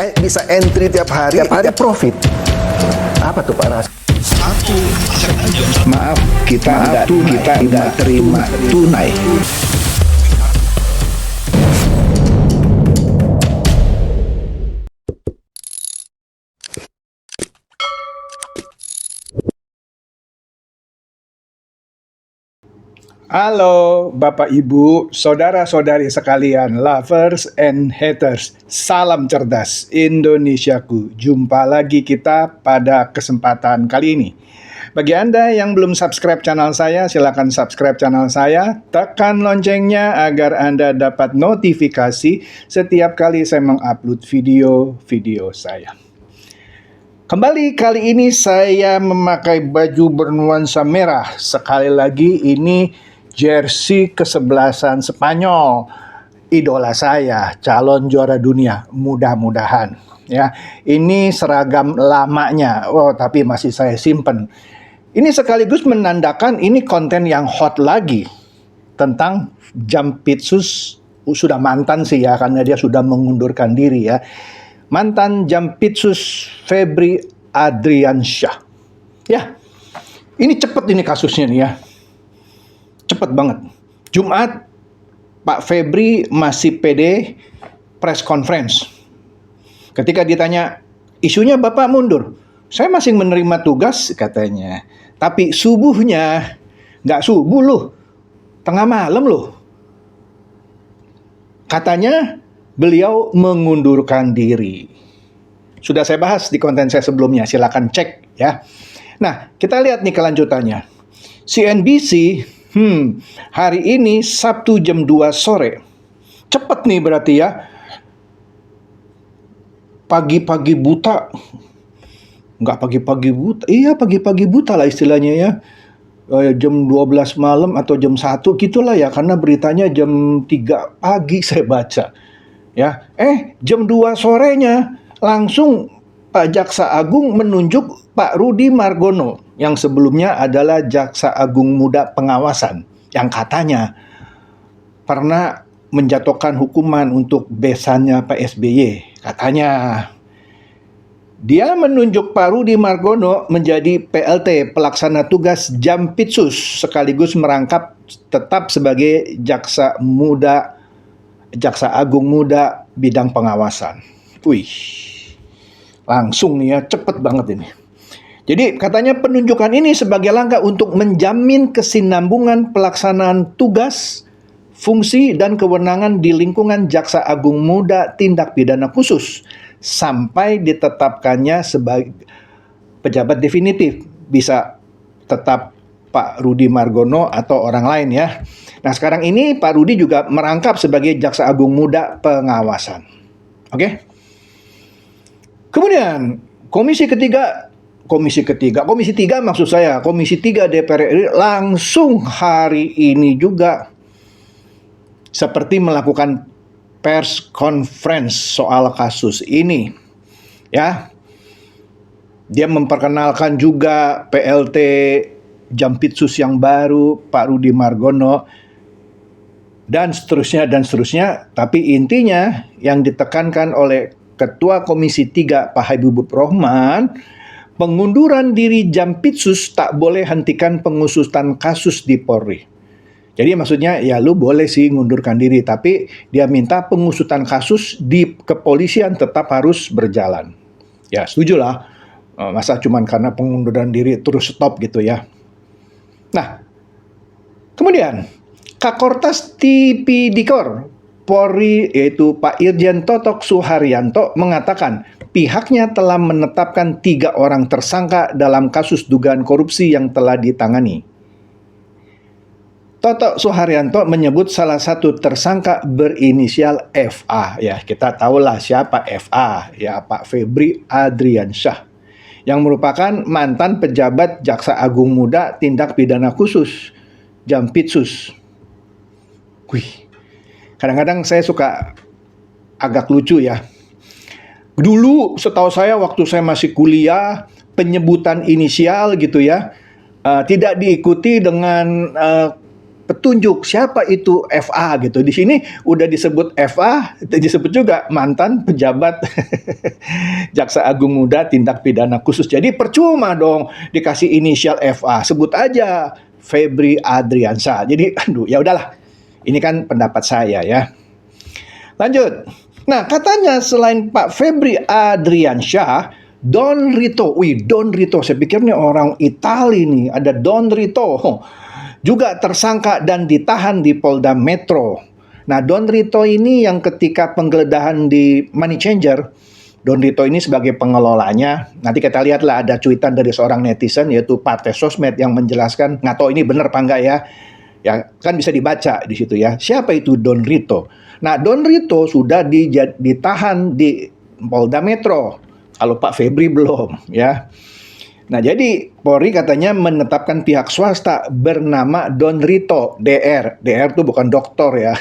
bisa entry tiap hari profit. Apa tuh Pak Ras? Maaf, kita nggak terima tunai. Halo Bapak Ibu, saudara-saudari sekalian, lovers and haters. Salam cerdas Indonesiaku. Jumpa lagi kita pada kesempatan kali ini. Bagi Anda yang belum subscribe channel saya, silakan subscribe channel saya. Tekan loncengnya agar Anda dapat notifikasi setiap kali saya mengupload video-video saya. Kembali kali ini saya memakai baju bernuansa merah. Sekali lagi ini jersey kesebelasan Spanyol, idola saya, calon juara dunia, mudah-mudahan. Ya, ini seragam lamanya, tapi masih saya simpen. Ini sekaligus menandakan ini konten yang hot lagi tentang Jampitsus, sudah mantan sih ya, karena dia sudah mengundurkan diri ya. Mantan Jampitsus Febri Adriansyah. Ya, ini cepet ini kasusnya nih ya. Cepet banget. Jumat, Pak Febri masih pede press conference. Ketika ditanya, isunya Bapak mundur. Saya masih menerima tugas, katanya. Tapi subuhnya, nggak subuh loh. Tengah malam loh. Katanya, beliau mengundurkan diri. Sudah saya bahas di konten saya sebelumnya, silakan cek ya. Nah, kita lihat nih kelanjutannya. CNBC, hari ini Sabtu jam 2 sore. Cepet nih berarti ya. Pagi-pagi buta. Nggak pagi-pagi buta. Iya, pagi-pagi buta lah istilahnya ya. Jam 12 malam atau jam 1 gitulah ya. Karena beritanya jam 3 pagi saya baca. Ya, jam 2 sorenya langsung Pak Jaksa Agung menunjuk Pak Rudi Margono yang sebelumnya adalah Jaksa Agung Muda Pengawasan yang katanya pernah menjatuhkan hukuman untuk besannya Pak SBY. Katanya dia menunjuk Pak Rudi Margono menjadi PLT pelaksana tugas Jampitsus sekaligus merangkap tetap sebagai Jaksa Agung Muda bidang pengawasan. Wih, langsung nih ya, cepet banget ini. Jadi katanya penunjukan ini sebagai langkah untuk menjamin kesinambungan pelaksanaan tugas, fungsi, dan kewenangan di lingkungan Jaksa Agung Muda Tindak Pidana Khusus sampai ditetapkannya sebagai pejabat definitif. Bisa tetap Pak Rudi Margono atau orang lain ya. Nah sekarang ini Pak Rudi juga merangkap sebagai Jaksa Agung Muda Pengawasan. Oke? Kemudian Komisi 3 maksud saya, Komisi 3 DPR RI langsung hari ini juga seperti melakukan pers conference soal kasus ini. Ya. Dia memperkenalkan juga PLT Jampitsus yang baru, Pak Rudi Margono, dan seterusnya. Tapi intinya yang ditekankan oleh Ketua Komisi 3 Pak Habibur Rahman, pengunduran diri Jampitsus tak boleh hentikan pengusutan kasus di Polri. Jadi maksudnya ya lu boleh sih ngundurkan diri, tapi dia minta pengusutan kasus di kepolisian tetap harus berjalan. Ya setujulah, masa cuman karena pengunduran diri terus stop gitu ya. Nah, kemudian Kakortas Tipidikor Polri yaitu Pak Irjen Totok Suharyanto mengatakan pihaknya telah menetapkan 3 orang tersangka dalam kasus dugaan korupsi yang telah ditangani. Totok Suharyanto menyebut salah satu tersangka berinisial FA. Ya, kita tahulah siapa FA, ya Pak Febri Adriansyah, yang merupakan mantan pejabat Jaksa Agung Muda Tindak Pidana Khusus, Jampitsus. Wih. Kadang-kadang saya suka agak lucu ya. Dulu setahu saya waktu saya masih kuliah, penyebutan inisial gitu ya, tidak diikuti dengan petunjuk siapa itu FA gitu. Di sini udah disebut FA, disebut juga mantan pejabat Jaksa Agung Muda Tindak Pidana Khusus. Jadi percuma dong dikasih inisial FA, sebut aja Febri Adriansyah. Jadi aduh, ya udahlah. Ini kan pendapat saya ya. Lanjut. Nah, katanya selain Pak Febri Adriansyah, Don Rito. Wih, Don Rito. Saya pikir nih orang Itali nih. Ada Don Rito. Juga tersangka dan ditahan di Polda Metro. Nah, Don Rito ini yang ketika penggeledahan di Money Changer, Don Rito ini sebagai pengelolanya. Nanti kita lihatlah ada cuitan dari seorang netizen, yaitu Partai Sosmed, yang menjelaskan, nggak tahu ini benar apa enggak ya. Ya, kan bisa dibaca di situ ya. Siapa itu Don Rito? Nah, Don Rito sudah ditahan di Polda Metro. Kalau Pak Febri belum, ya. Nah, jadi Polri katanya menetapkan pihak swasta bernama Don Rito, DR. DR itu bukan doktor ya.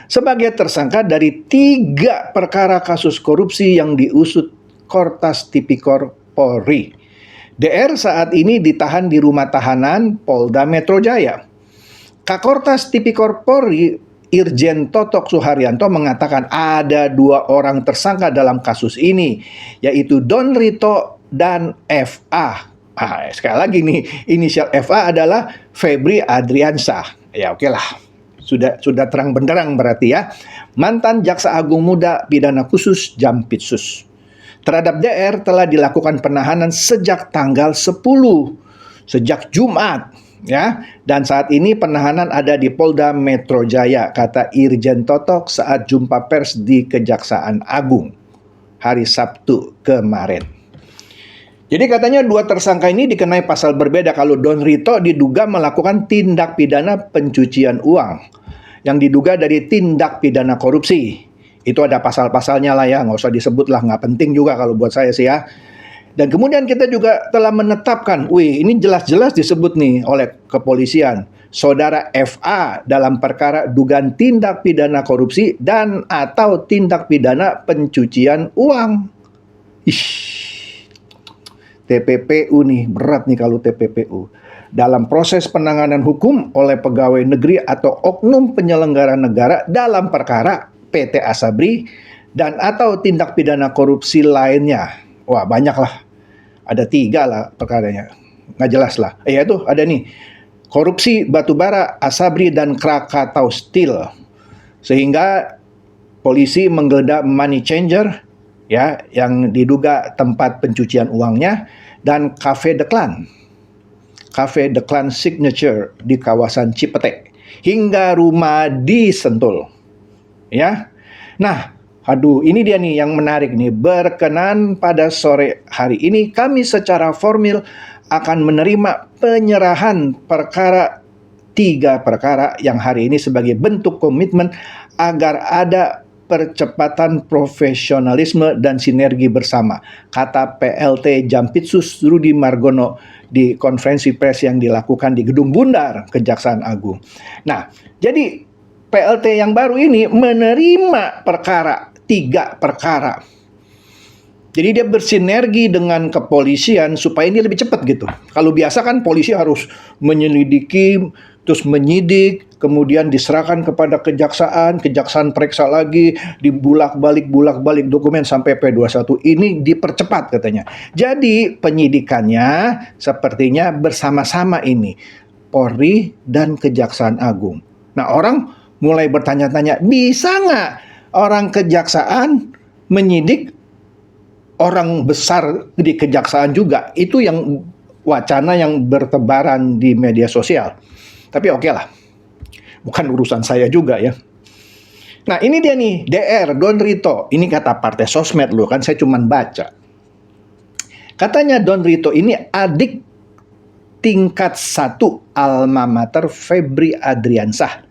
Sebagai tersangka dari 3 perkara kasus korupsi yang diusut Kortas Tipikor Polri. DR saat ini ditahan di rumah tahanan Polda Metro Jaya. Kakortas Tipikor Polri Irjen Totok Suharyanto mengatakan ada 2 orang tersangka dalam kasus ini, yaitu Don Rito dan FA. Sekali lagi nih, inisial FA adalah Febri Adriansyah. Ya oke lah, sudah terang benderang berarti ya. Mantan Jaksa Agung Muda Pidana Khusus Jampitsus. Terhadap DR telah dilakukan penahanan sejak tanggal 10, sejak Jumat. Ya, dan saat ini penahanan ada di Polda Metro Jaya, kata Irjen Totok saat jumpa pers di Kejaksaan Agung hari Sabtu kemarin. Jadi katanya 2 tersangka ini dikenai pasal berbeda. Kalau Don Rito diduga melakukan tindak pidana pencucian uang yang diduga dari tindak pidana korupsi. Itu ada pasal-pasalnya lah ya, nggak usah disebut lah, nggak penting juga kalau buat saya sih ya. Dan kemudian kita juga telah menetapkan, ini jelas-jelas disebut nih oleh kepolisian, Saudara FA dalam perkara dugaan tindak pidana korupsi dan atau tindak pidana pencucian uang. TPPU nih, berat nih kalau TPPU. Dalam proses penanganan hukum oleh pegawai negeri atau oknum penyelenggara negara dalam perkara PT Asabri dan atau tindak pidana korupsi lainnya. Wah, banyak lah. Ada 3 lah perkaranya. Nggak jelas lah. Ya itu ada nih. Korupsi batubara, Asabri, dan Krakatau Steel. Sehingga polisi menggeledah Money Changer, ya, yang diduga tempat pencucian uangnya, dan Cafe The Clan. Cafe The Clan Signature di kawasan Cipete. Hingga rumah di Sentul. Ya. Nah, aduh, ini dia nih yang menarik nih. Berkenan pada sore hari ini kami secara formal akan menerima penyerahan 3 perkara yang hari ini sebagai bentuk komitmen agar ada percepatan profesionalisme dan sinergi bersama, kata PLT Jampitsus Rudi Margono di konferensi pers yang dilakukan di Gedung Bundar Kejaksaan Agung. Nah, jadi PLT yang baru ini menerima 3 perkara. Jadi dia bersinergi dengan kepolisian supaya ini lebih cepat gitu. Kalau biasa kan polisi harus menyelidiki, terus menyidik, kemudian diserahkan kepada kejaksaan periksa lagi, dibulak-balik dokumen sampai P21. Ini dipercepat katanya. Jadi penyidikannya sepertinya bersama-sama ini, Polri dan Kejaksaan Agung. Nah, orang mulai bertanya-tanya, bisa nggak orang kejaksaan menyidik orang besar di kejaksaan juga? Itu yang wacana yang bertebaran di media sosial. Tapi oke lah, bukan urusan saya juga ya. Nah ini dia nih, DR, Don Rito. Ini kata Partai Sosmed loh, kan saya cuma baca. Katanya Don Rito ini adik tingkat 1 alma mater Febri Adriansyah.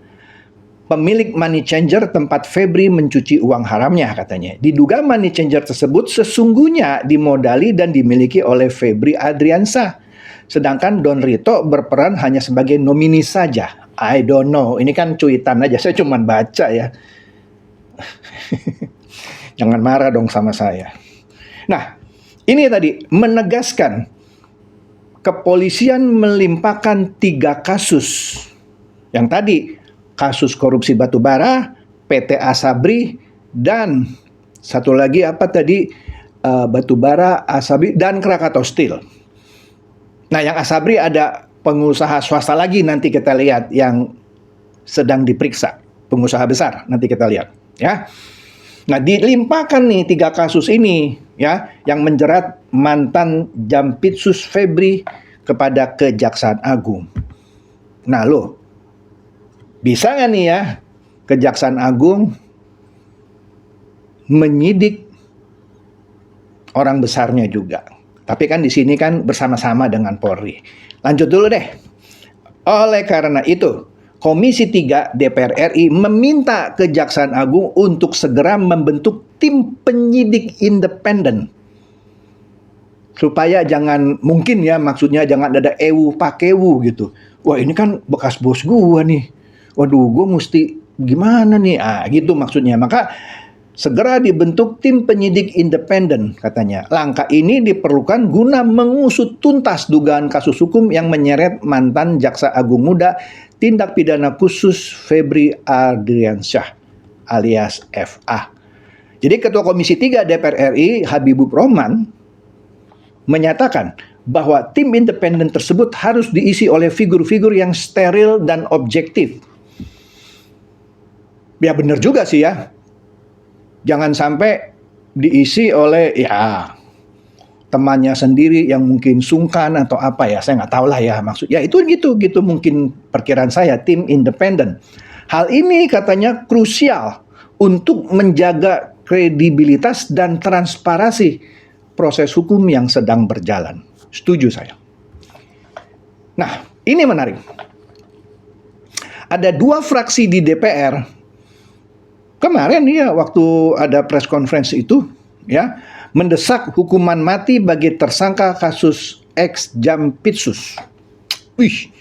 Pemilik Money Changer tempat Febri mencuci uang haramnya katanya. Diduga Money Changer tersebut sesungguhnya dimodali dan dimiliki oleh Febri Adriansyah. Sedangkan Don Rito berperan hanya sebagai nomini saja. I don't know, ini kan cuitan aja, saya cuma baca ya. Jangan marah dong sama saya. Nah, ini tadi menegaskan kepolisian melimpahkan 3 kasus Yang tadi, kasus korupsi batubara, PT Asabri, dan satu lagi apa tadi, batubara, Asabri, dan Krakatau Steel. Nah, yang Asabri ada pengusaha swasta lagi, nanti kita lihat yang sedang diperiksa, pengusaha besar, nanti kita lihat. Ya. Nah, dilimpahkan nih 3 kasus ini, ya, yang menjerat mantan Jampitsus Febri kepada Kejaksaan Agung. Nah, loh, bisa nggak nih ya Kejaksaan Agung menyidik orang besarnya juga? Tapi kan di sini kan bersama-sama dengan Polri. Lanjut dulu deh. Oleh karena itu, Komisi 3 DPR RI meminta Kejaksaan Agung untuk segera membentuk tim penyidik independen. Supaya jangan, mungkin ya maksudnya jangan ada ewu pakewu gitu. Wah, ini kan bekas bos gua nih. Waduh, gua mesti gimana nih? Gitu maksudnya. Maka segera dibentuk tim penyidik independen, katanya. Langkah ini diperlukan guna mengusut tuntas dugaan kasus hukum yang menyeret mantan Jaksa Agung Muda tindak pidana khusus Febri Ardiansyah alias FA. Jadi Ketua Komisi 3 DPR RI Habibur Rahman menyatakan bahwa tim independen tersebut harus diisi oleh figur-figur yang steril dan objektif. Ya benar juga sih ya. Jangan sampai diisi oleh ya temannya sendiri yang mungkin sungkan atau apa ya, saya nggak tahu lah ya maksud. Ya itu gitu mungkin perkiraan saya, tim independen. Hal ini katanya krusial untuk menjaga kredibilitas dan transparansi proses hukum yang sedang berjalan. Setuju saya. Nah, ini menarik. Ada 2 fraksi di DPR kemarin ya waktu ada press conference itu ya mendesak hukuman mati bagi tersangka kasus ex Jampitsus. Wih,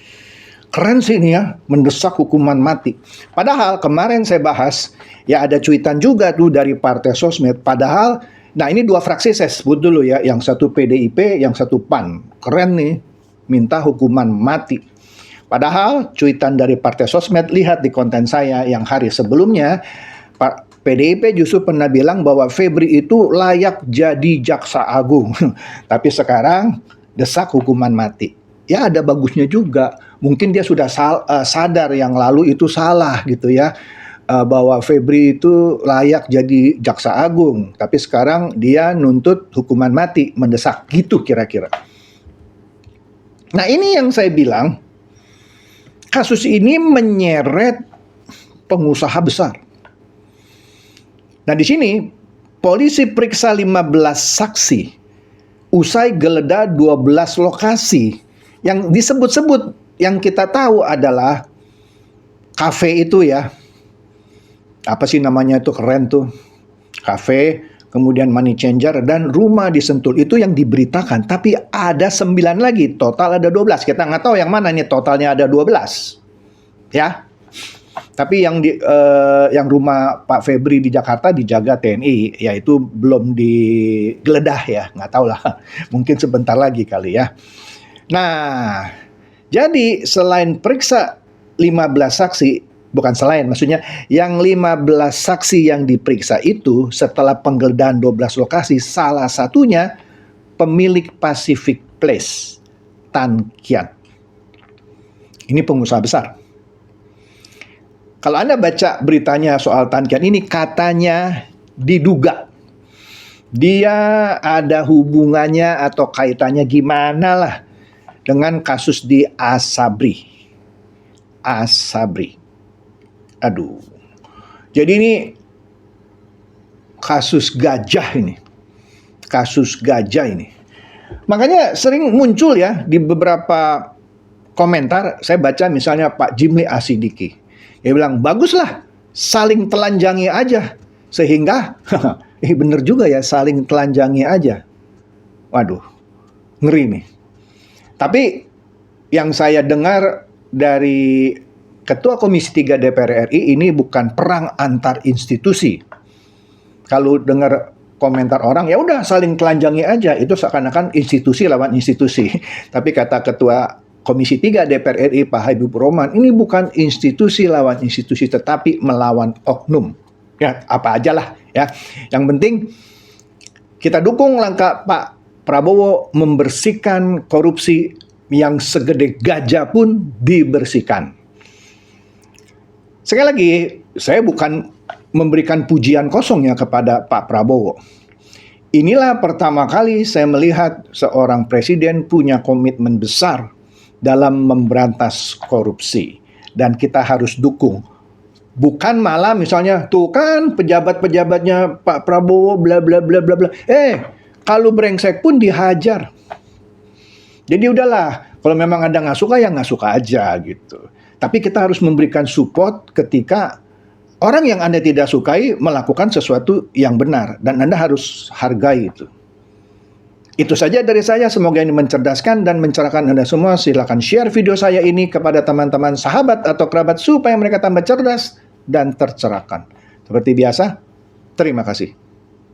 keren sih ini ya, mendesak hukuman mati. Padahal kemarin saya bahas ya ada cuitan juga tuh dari Partai Sosmed. Padahal, nah ini 2 fraksi saya sebut dulu ya, yang satu PDIP, yang satu PAN. Keren nih, minta hukuman mati. Padahal cuitan dari Partai Sosmed, lihat di konten saya yang hari sebelumnya, PDIP justru pernah bilang bahwa Febri itu layak jadi jaksa agung. Tapi sekarang desak hukuman mati. Ya ada bagusnya juga. Mungkin dia sudah sadar yang lalu itu salah gitu ya. Bahwa Febri itu layak jadi jaksa agung. Tapi sekarang dia nuntut hukuman mati, mendesak. Gitu kira-kira. Nah ini yang saya bilang, kasus ini menyeret pengusaha besar. Nah di sini polisi periksa 15 saksi usai geledah 12 lokasi yang disebut-sebut, yang kita tahu adalah kafe itu ya. Apa sih namanya itu, keren tuh. Kafe, kemudian money changer dan rumah di Sentul itu yang diberitakan. Tapi ada 9 lagi, total ada 12. Kita nggak tahu yang mana nih totalnya ada 12. Ya. Tapi yang rumah Pak Febri di Jakarta dijaga TNI, yaitu belum digeledah ya, nggak tahu lah, mungkin sebentar lagi kali ya. Nah, jadi selain periksa 15 saksi, bukan selain, maksudnya yang 15 saksi yang diperiksa itu setelah penggeledahan 12 lokasi, salah satunya pemilik Pacific Place, Tan Kiat. Ini pengusaha besar. Kalau Anda baca beritanya soal Tan Kiat ini, katanya diduga dia ada hubungannya atau kaitannya gimana lah dengan kasus di Asabri. Aduh. Jadi ini kasus gajah ini. Makanya sering muncul ya di beberapa komentar, saya baca misalnya Pak Jimli Asidiki. Dia bilang, baguslah saling telanjangi aja. Sehingga, bener juga ya, saling telanjangi aja. Waduh, ngeri nih. Tapi yang saya dengar dari Ketua Komisi 3 DPR RI, ini bukan perang antar institusi. Kalau dengar komentar orang, ya udah saling telanjangi aja. Itu seakan-akan institusi lawan institusi. Tapi kata Ketua Komisi 3 DPR RI Pak Habibur Rahman ini bukan institusi lawan institusi, tetapi melawan oknum. Ya, apa aja lah ya. Yang penting kita dukung langkah Pak Prabowo membersihkan korupsi, yang segede gajah pun dibersihkan. Sekali lagi, saya bukan memberikan pujian kosong ya kepada Pak Prabowo. Inilah pertama kali saya melihat seorang presiden punya komitmen besar dalam memberantas korupsi. Dan kita harus dukung. Bukan malah misalnya, tuh kan pejabat-pejabatnya Pak Prabowo bla bla bla bla bla. Kalau brengsek pun dihajar. Jadi udahlah, kalau memang Anda nggak suka ya nggak suka aja gitu. Tapi kita harus memberikan support ketika orang yang Anda tidak sukai melakukan sesuatu yang benar. Dan Anda harus hargai itu. Itu saja dari saya, semoga ini mencerdaskan dan mencerahkan Anda semua. Silakan share video saya ini kepada teman-teman sahabat atau kerabat supaya mereka tambah cerdas dan tercerahkan. Seperti biasa, terima kasih.